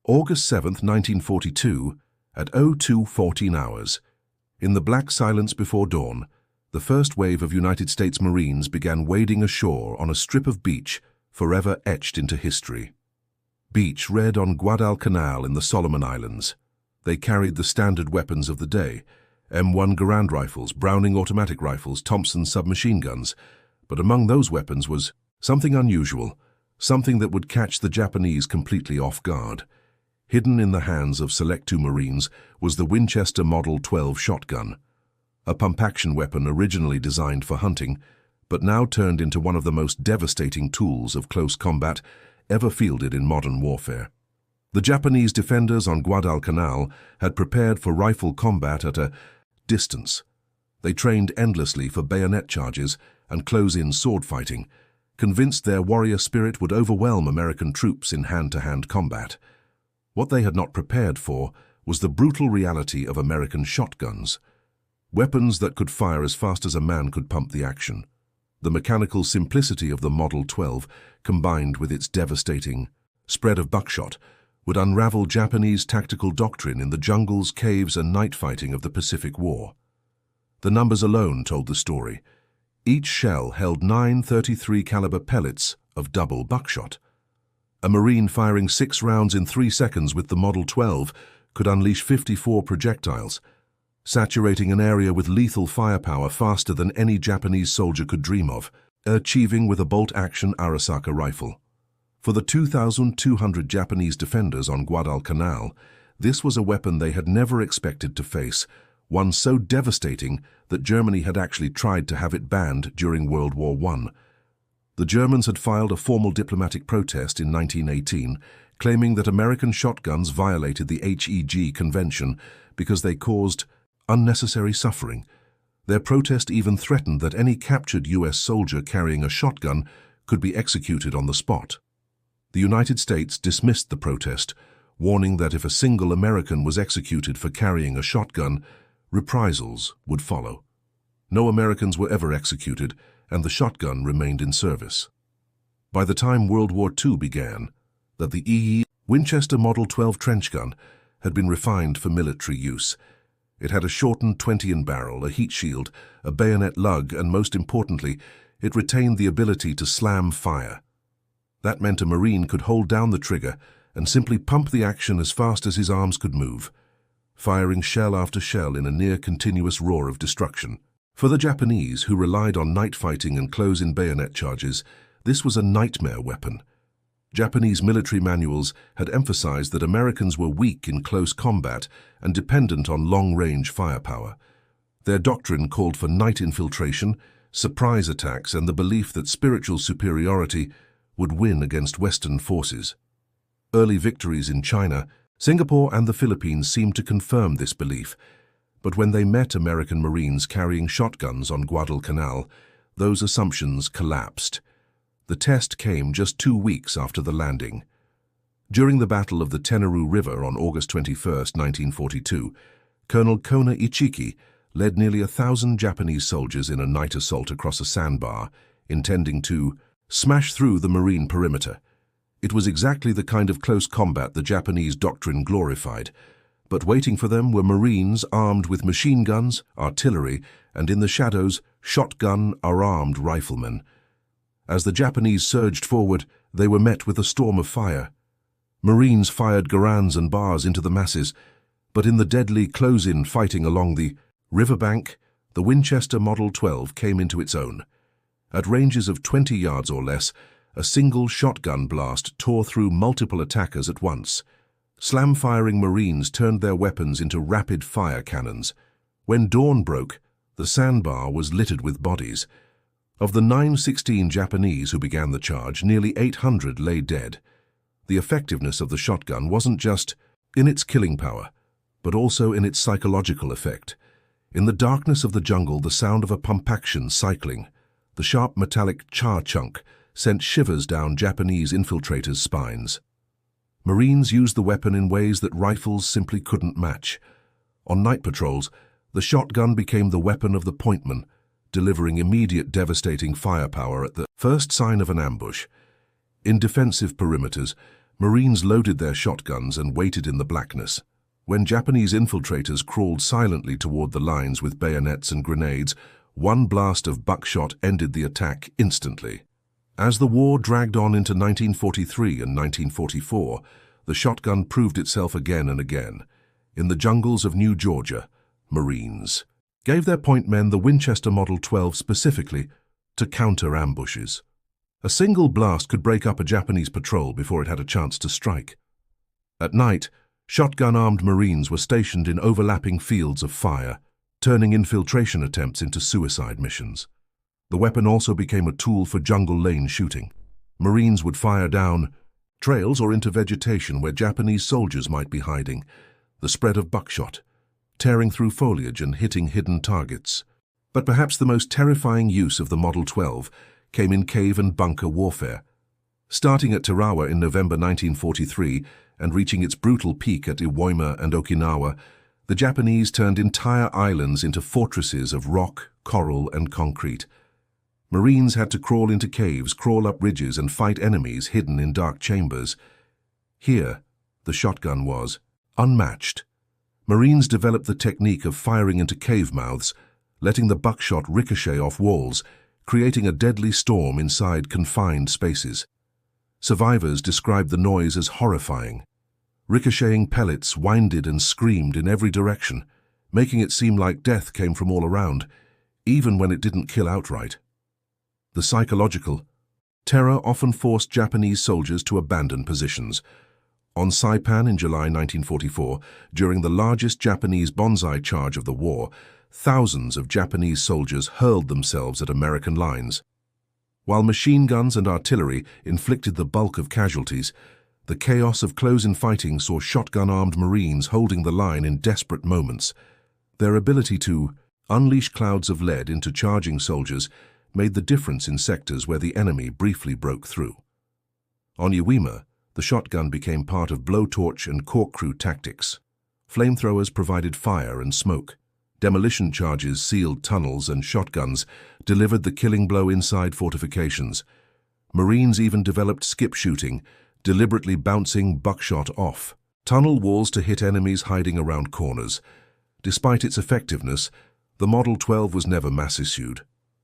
August 7, 1942, at 02:14 hours. In the black silence before dawn, the first wave of United States Marines began wading ashore on a strip of beach forever etched into history. Beach red on Guadalcanal in the Solomon Islands. They carried the standard weapons of the day, M1 Garand rifles, Browning automatic rifles, Thompson submachine guns. But among those weapons was something unusual, something that would catch the Japanese completely off guard. Hidden in the hands of select two Marines was the Winchester Model 12 shotgun, a pump-action weapon originally designed for hunting, but now turned into one of the most devastating tools of close combat ever fielded in modern warfare. The Japanese defenders on Guadalcanal had prepared for rifle combat at a distance. They trained endlessly for bayonet charges and close-in sword fighting, convinced their warrior spirit would overwhelm American troops in hand-to-hand combat. What they had not prepared for was the brutal reality of American shotguns, weapons that could fire as fast as a man could pump the action. The mechanical simplicity of the Model 12, combined with its devastating spread of buckshot, would unravel Japanese tactical doctrine in the jungles, caves, and night fighting of the Pacific War. The numbers alone told the story. Each shell held 9 .33 caliber pellets of double buckshot. A Marine firing 6 rounds in 3 seconds with the Model 12 could unleash 54 projectiles, saturating an area with lethal firepower faster than any Japanese soldier could dream of, achieving with a bolt-action Arisaka rifle. For the 2,200 Japanese defenders on Guadalcanal, this was a weapon they had never expected to face, one so devastating that Germany had actually tried to have it banned during World War I. The Germans had filed a formal diplomatic protest in 1918, claiming that American shotguns violated the HEG Convention because they caused unnecessary suffering. Their protest even threatened that any captured U.S. soldier carrying a shotgun could be executed on the spot. The United States dismissed the protest, warning that if a single American was executed for carrying a shotgun, reprisals would follow. No Americans were ever executed, and the shotgun remained in service. By the time World War II began, that the Winchester Model 12 trench gun had been refined for military use. It had a shortened 20-in barrel, a heat shield, a bayonet lug, and most importantly, it retained the ability to slam fire. That meant a Marine could hold down the trigger and simply pump the action as fast as his arms could move, firing shell after shell in a near-continuous roar of destruction. For the Japanese, who relied on night fighting and close-in bayonet charges, this was a nightmare weapon. Japanese military manuals had emphasized that Americans were weak in close combat and dependent on long-range firepower. Their doctrine called for night infiltration, surprise attacks, and the belief that spiritual superiority would win against Western forces. Early victories in China, Singapore, and the Philippines seemed to confirm this belief, but when they met American Marines carrying shotguns on Guadalcanal, those assumptions collapsed. The test came just 2 weeks after the landing. During the Battle of the Tenaru River on August 21, 1942, Colonel Kona Ichiki led nearly 1,000 Japanese soldiers in a night assault across a sandbar, intending to smash through the Marine perimeter. It was exactly the kind of close combat the Japanese doctrine glorified, but waiting for them were Marines armed with machine guns, artillery, and in the shadows, shotgun-armed riflemen. As the Japanese surged forward, they were met with a storm of fire. Marines fired Garands and bars into the masses, but in the deadly close-in fighting along the riverbank, the Winchester Model 12 came into its own. At ranges of 20 yards or less, a single shotgun blast tore through multiple attackers at once. Slam-firing Marines turned their weapons into rapid-fire cannons. When dawn broke, the sandbar was littered with bodies. Of the 916 Japanese who began the charge, nearly 800 lay dead. The effectiveness of the shotgun wasn't just in its killing power, but also in its psychological effect. In the darkness of the jungle, the sound of a pump-action cycling, the sharp metallic char-chunk, sent shivers down Japanese infiltrators' spines. Marines used the weapon in ways that rifles simply couldn't match. On night patrols, the shotgun became the weapon of the pointman, delivering immediate devastating firepower at the first sign of an ambush. In defensive perimeters, Marines loaded their shotguns and waited in the blackness. When Japanese infiltrators crawled silently toward the lines with bayonets and grenades, one blast of buckshot ended the attack instantly. As the war dragged on into 1943 and 1944, the shotgun proved itself again and again. In the jungles of New Georgia, Marines gave their point men the Winchester Model 12 specifically to counter ambushes. A single blast could break up a Japanese patrol before it had a chance to strike. At night, shotgun-armed Marines were stationed in overlapping fields of fire, turning infiltration attempts into suicide missions. The weapon also became a tool for jungle lane shooting. Marines would fire down trails or into vegetation where Japanese soldiers might be hiding. The spread of buckshot, tearing through foliage and hitting hidden targets. But perhaps the most terrifying use of the Model 12 came in cave and bunker warfare. Starting at Tarawa in November 1943 and reaching its brutal peak at Iwo Jima and Okinawa, the Japanese turned entire islands into fortresses of rock, coral, and concrete. Marines had to crawl into caves, crawl up ridges, and fight enemies hidden in dark chambers. Here, the shotgun was unmatched. Marines developed the technique of firing into cave mouths, letting the buckshot ricochet off walls, creating a deadly storm inside confined spaces. Survivors described the noise as horrifying. Ricocheting pellets winded and screamed in every direction, making it seem like death came from all around, even when it didn't kill outright. The psychological terror often forced Japanese soldiers to abandon positions. On Saipan in July 1944, during the largest Japanese banzai charge of the war, thousands of Japanese soldiers hurled themselves at American lines. While machine guns and artillery inflicted the bulk of casualties, the chaos of close-in fighting saw shotgun-armed Marines holding the line in desperate moments. Their ability to unleash clouds of lead into charging soldiers made the difference in sectors where the enemy briefly broke through. On Iwo Jima, the shotgun became part of blowtorch and corkscrew tactics. Flamethrowers provided fire and smoke. Demolition charges sealed tunnels, and shotguns delivered the killing blow inside fortifications. Marines even developed skip shooting, deliberately bouncing buckshot off tunnel walls to hit enemies hiding around corners. Despite its effectiveness, the Model 12 was never mass-issued.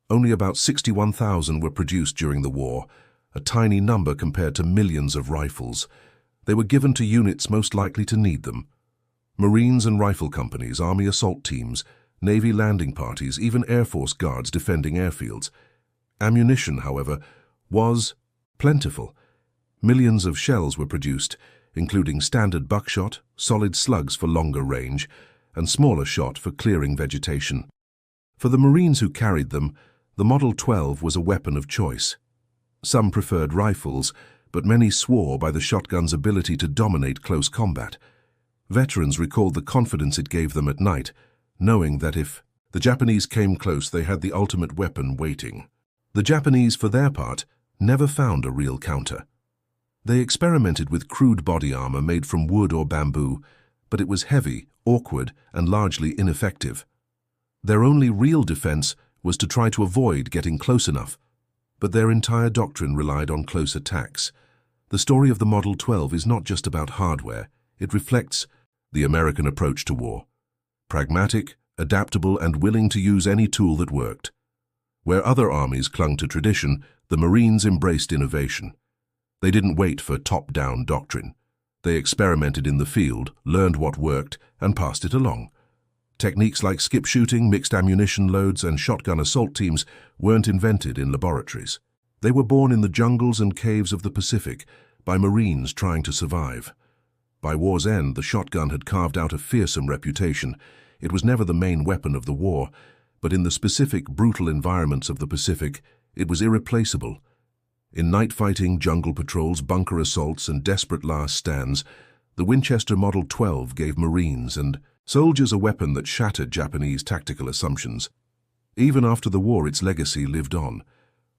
Only about 61,000 were produced during the war, a tiny number compared to millions of rifles. They were given to units most likely to need them. Marines and rifle companies, Army assault teams, Navy landing parties, even Air Force guards defending airfields. Ammunition, however, was plentiful. Millions of shells were produced, including standard buckshot, solid slugs for longer range, and smaller shot for clearing vegetation. For the Marines who carried them, the Model 12 was a weapon of choice. Some preferred rifles, but many swore by the shotgun's ability to dominate close combat. Veterans recalled the confidence it gave them at night, knowing that if the Japanese came close, they had the ultimate weapon waiting. The Japanese, for their part, never found a real counter. They experimented with crude body armor made from wood or bamboo, but it was heavy, awkward, and largely ineffective. Their only real defense was to try to avoid getting close enough, but their entire doctrine relied on close attacks. The story of the Model 12 is not just about hardware. It reflects the American approach to war. Pragmatic, adaptable, and willing to use any tool that worked. Where other armies clung to tradition, the Marines embraced innovation. They didn't wait for top-down doctrine. They experimented in the field, learned what worked, and passed it along. Techniques like skip shooting, mixed ammunition loads, and shotgun assault teams weren't invented in laboratories. They were born in the jungles and caves of the Pacific by Marines trying to survive. By war's end, the shotgun had carved out a fearsome reputation. It was never the main weapon of the war, but in the specific, brutal environments of the Pacific, it was irreplaceable. In night fighting, jungle patrols, bunker assaults, and desperate last stands, the Winchester Model 12 gave Marines and soldiers a weapon that shattered Japanese tactical assumptions. Even after the war, its legacy lived on.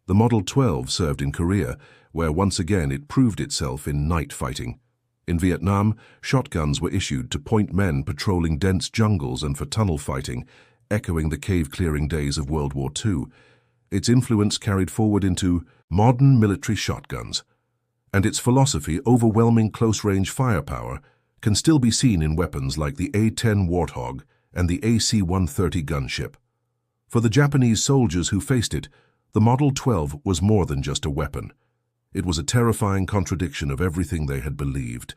The Model 12 served in Korea, where once again it proved itself in night fighting. In Vietnam, shotguns were issued to point men patrolling dense jungles and for tunnel fighting, echoing the cave-clearing days of World War II. Its influence carried forward into modern military shotguns. and its philosophy, overwhelming close-range firepower, can still be seen in weapons like the A-10 Warthog and the AC-130 gunship. For the Japanese soldiers who faced it, the Model 12 was more than just a weapon. It was a terrifying contradiction of everything they had believed.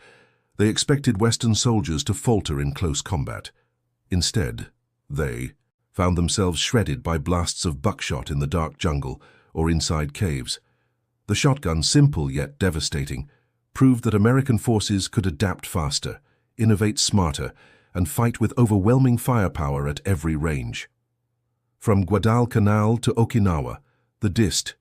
They expected Western soldiers to falter in close combat. Instead, they found themselves shredded by blasts of buckshot in the dark jungle or inside caves. The shotgun, simple yet devastating, proved that American forces could adapt faster, innovate smarter, and fight with overwhelming firepower at every range. From Guadalcanal to Okinawa, the DIST